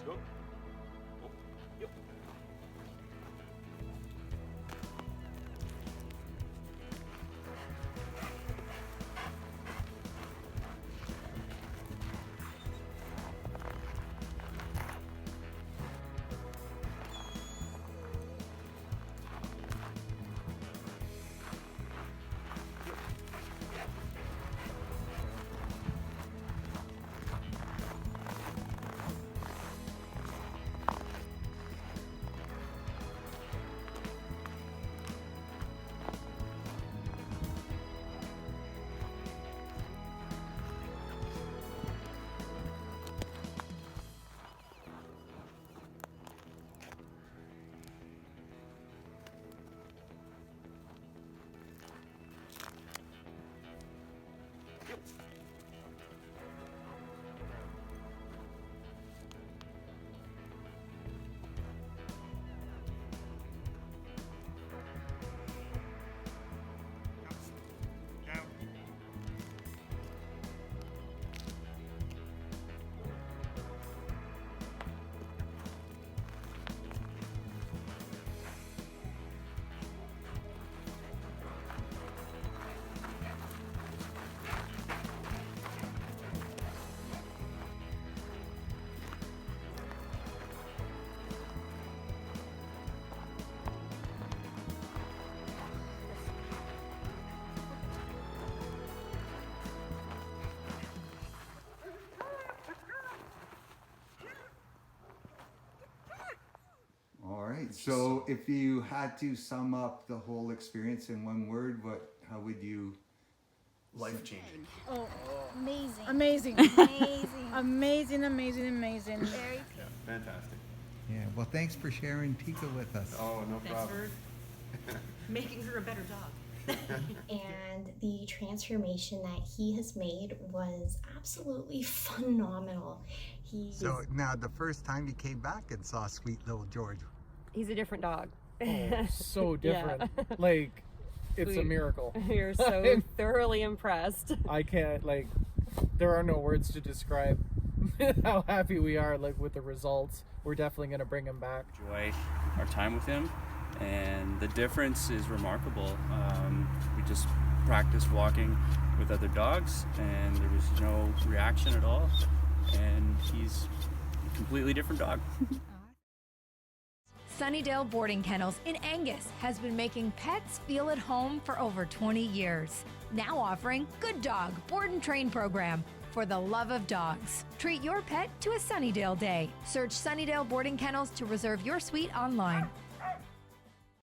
Go. Oh, yep. All right. So if you had to sum up the whole experience in one word, how would you? Life changing. Oh, Amazing. amazing. Amazing. Amazing, amazing, amazing. Very Yeah, fantastic. Yeah. Well, thanks for sharing Pika with us. Oh, no Thanks problem. for making her a better dog. And the transformation that he has made was absolutely phenomenal. So now the first time you came back and saw sweet little George. He's a different dog. Oh, so different. Yeah. Like, it's a miracle. You're so thoroughly impressed. I can't, like, there are no words to describe how happy we are, like, with the results. We're definitely going to bring him back. Enjoy our time with him, and the difference is remarkable. We just practiced walking with other dogs, and there was no reaction at all, and he's a completely different dog. Sunnidale Boarding Kennels in Angus has been making pets feel at home for over 20 years. Now offering Good Dog Board and Train program for the love of dogs. Treat your pet to a Sunnydale day. Search Sunnydale Boarding Kennels to reserve your suite online.